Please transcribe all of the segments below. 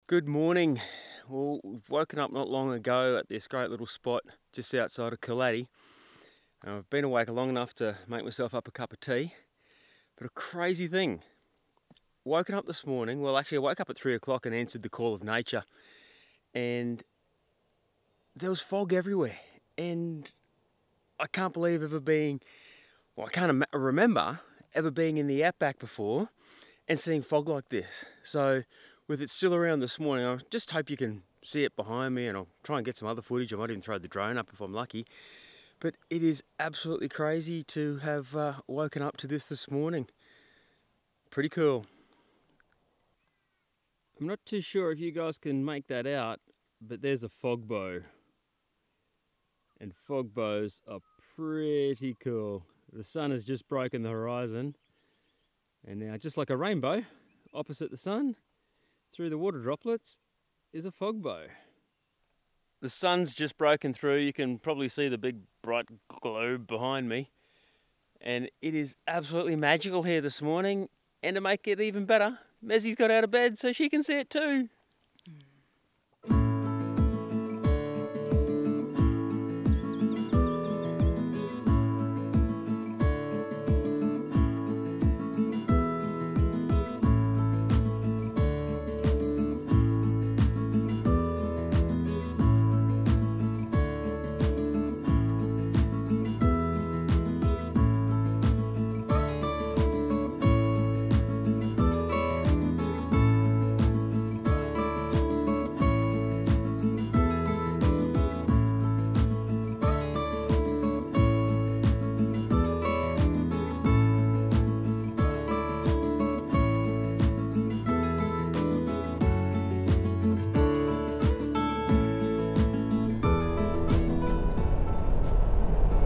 Good morning. Well, we've woken up not long ago at this great little spot just outside of Cooladdi. I've been awake long enough to make myself up a cup of tea. But a crazy thing. Woken up this morning, well actually I woke up at 3 o'clock and answered the call of nature. And there was fog everywhere. And I can't believe ever being, well I can't remember ever being in the outback before and seeing fog like this. So with it still around this morning, I just hope you can see it behind me, and I'll try and get some other footage. I might even throw the drone up if I'm lucky. But it is absolutely crazy to have woken up to this morning. Pretty cool. I'm not too sure if you guys can make that out, but there's a fog bow. And fog bows are pretty cool. The sun has just broken the horizon, and now just like a rainbow, opposite the sun, through the water droplets, is a fog bow. The sun's just broken through. You can probably see the big bright globe behind me. And it is absolutely magical here this morning. And to make it even better, Mezzie's got out of bed so she can see it too.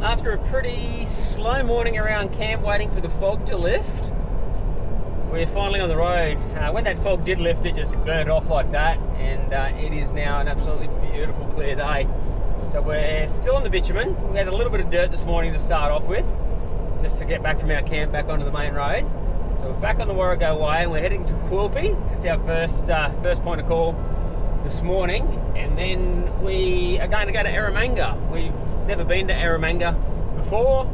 After a pretty slow morning around camp waiting for the fog to lift, we're finally on the road. When that fog did lift, it just burned off like that, and it is now an absolutely beautiful clear day. So we're still on the bitumen. We had a little bit of dirt this morning to start off with, just to get back from our camp back onto the main road. So we're back on the Warrego Way and we're heading to Quilpie. It's our first point of call this morning, and then we are going to go to Eromanga. We've never been to Eromanga before,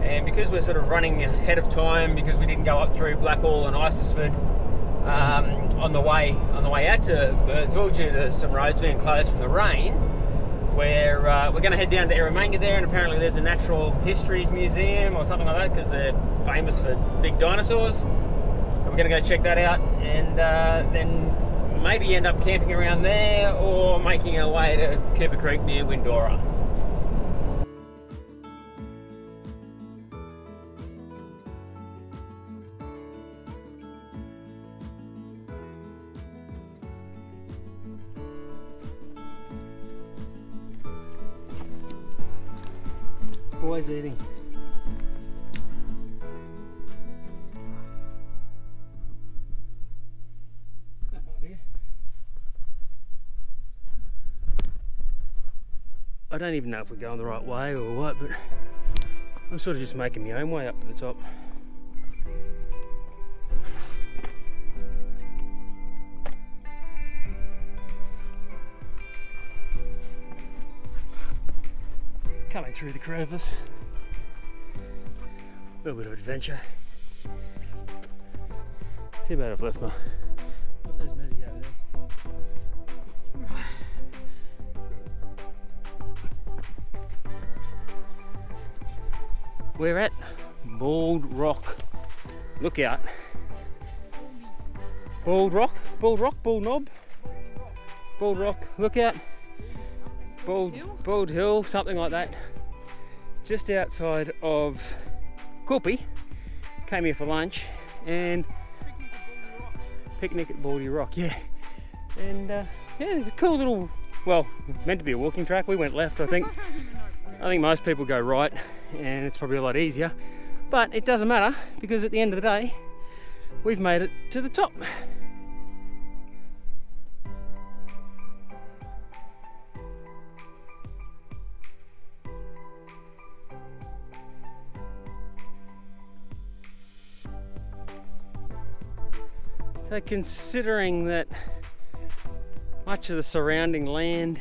and because we're sort of running ahead of time, because we didn't go up through Blackall and Isisford on the way out to Birdsville due to some roads being closed from the rain, we're going to head down to Eromanga there, and apparently there's a natural histories museum or something like that because they're famous for big dinosaurs. So we're going to go check that out, and then maybe end up camping around there or making our way to Cooper Creek near Windora. Always eating. I don't even know if we're going the right way or what, but I'm sort of just making my own way up to the top. Coming through the crevice. A little bit of adventure. Too bad I've left my... Oh, there's Mezzy over there. We're at Bald Rock. Look out. Bald Rock? Bald Rock? Bald Knob? Bald Rock. Look out. Bald Hill, something like that. Just outside of Quilpie. Came here for lunch and picnic at Baldy Rock, yeah. And yeah, it's a cool little, well, meant to be a walking track. We went left, I think. I think most people go right, and it's probably a lot easier. But it doesn't matter, because at the end of the day, we've made it to the top. So considering that Much of the surrounding land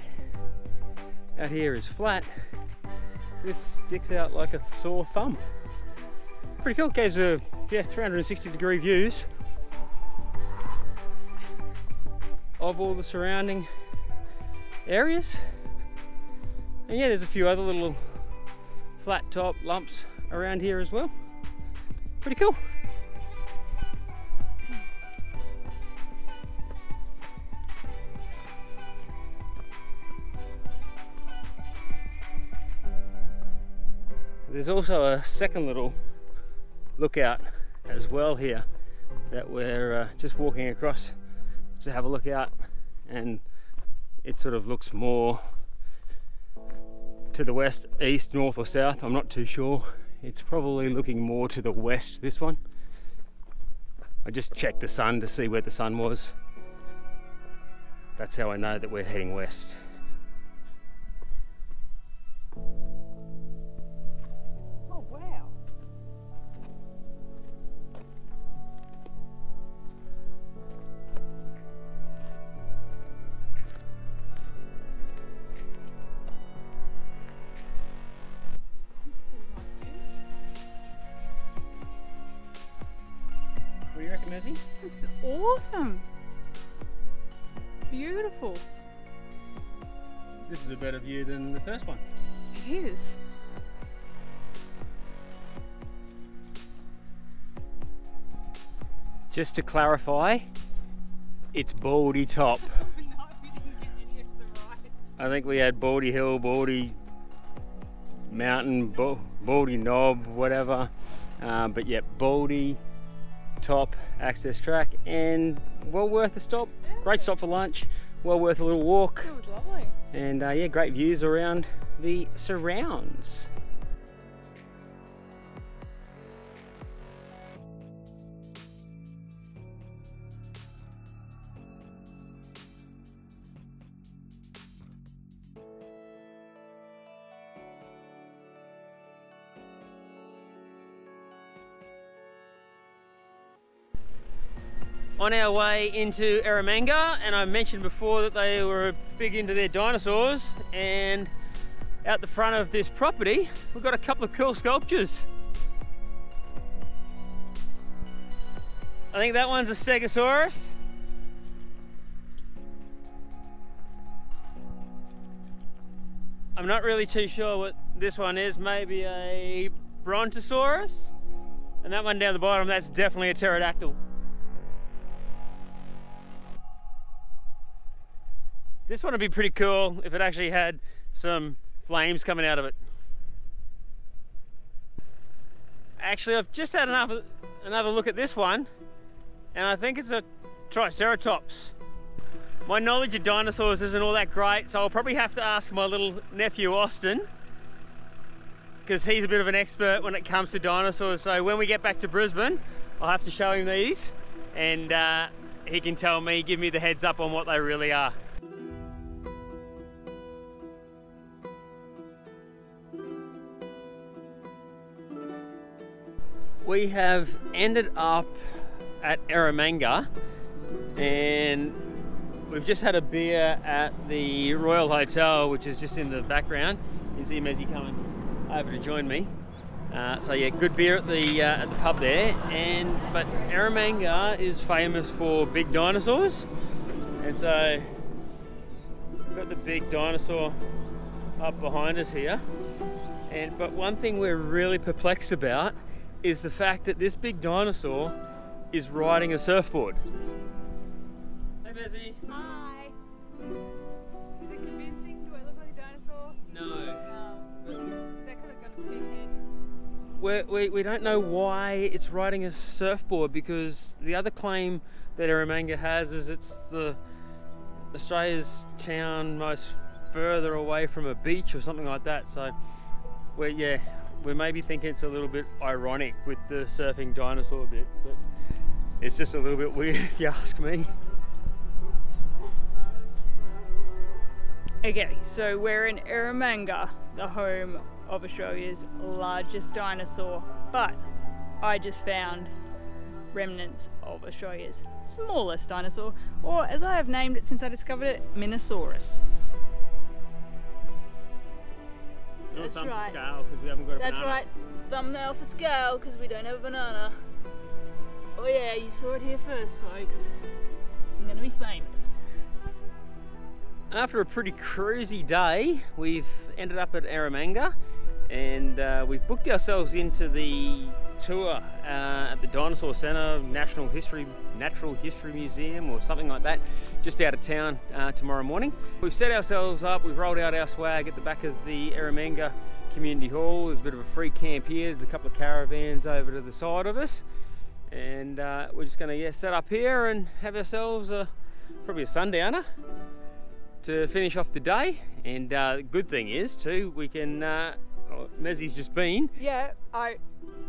out here is flat. This sticks out like a sore thumb. Pretty cool. Gives a 360-degree views of all the surrounding areas. And yeah, there's a few other little flat top lumps around here as well. Pretty cool. There's also a second little lookout as well here that we're just walking across to have a look out, and it sort of looks more to the west, east, north or south. I'm not too sure. It's probably looking more to the west, this one. I just checked the sun to see where the sun was. That's how I know that we're heading west. What do you reckon, Mersey? It's awesome. Beautiful. This is a better view than the first one. It is. Just to clarify, it's Baldy top. No, we didn't get any of the right. I think we had Baldy Hill, Baldy Mountain, Baldy Knob, whatever. But yeah, Baldy top access track, and well worth a stop. Yeah. Great stop for lunch, well worth a little walk. It was lovely. And yeah, great views around the surrounds. On our way into Eromanga, and I mentioned before that they were big into their dinosaurs, and out the front of this property we've got a couple of cool sculptures. I think that one's a Stegosaurus. I'm not really too sure what this one is, maybe a Brontosaurus, and that one down the bottom, that's definitely a pterodactyl. This one would be pretty cool if it actually had some flames coming out of it. Actually, I've just had another look at this one, and I think it's a Triceratops. My knowledge of dinosaurs isn't all that great, so I'll probably have to ask my little nephew Austin, because he's a bit of an expert when it comes to dinosaurs. So when we get back to Brisbane, I'll have to show him these, and he can tell me, give me the heads up on what they really are. We have ended up at Eromanga, and we've just had a beer at the Royal Hotel, which is just in the background. You can see Mezzy coming over to join me. So yeah, good beer at the pub there. But Eromanga is famous for big dinosaurs, and so we've got the big dinosaur up behind us here. But one thing we're really perplexed about is the fact that this big dinosaur is riding a surfboard. Hey Mezzy. Hi. Is it convincing? Do I look like a dinosaur? No. Is that because I've got a big head? We don't know why it's riding a surfboard, because the other claim that Eromanga has is it's the Australia's town most further away from a beach or something like that. So we maybe think it's a little bit ironic with the surfing dinosaur bit, but it's just a little bit weird if you ask me. Okay, so we're in Eromanga, the home of Australia's largest dinosaur, but I just found remnants of Australia's smallest dinosaur, or as I have named it since I discovered it, Minosaurus. That's right. Scale because we haven't got a That's banana. right. Thumbnail for scale because we don't have a banana. Oh yeah, you saw it here first, folks. I'm gonna be famous. After a pretty cruisy day, we've ended up at Eromanga, and we've booked ourselves into the tour at the Dinosaur Centre, Natural History Museum or something like that, just out of town tomorrow morning. We've set ourselves up, we've rolled out our swag at the back of the Eromanga Community Hall. There's a bit of a free camp here, there's a couple of caravans over to the side of us, and we're just going to set up here and have ourselves probably a sundowner to finish off the day. And the good thing is too, we can, Mezzie's just been. Yeah,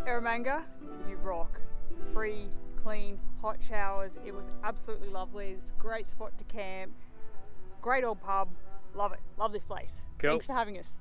Eromanga, you rock. Free, clean, hot showers. It was absolutely lovely. It's a great spot to camp. Great old pub. Love it. Love this place. Cool. Thanks for having us.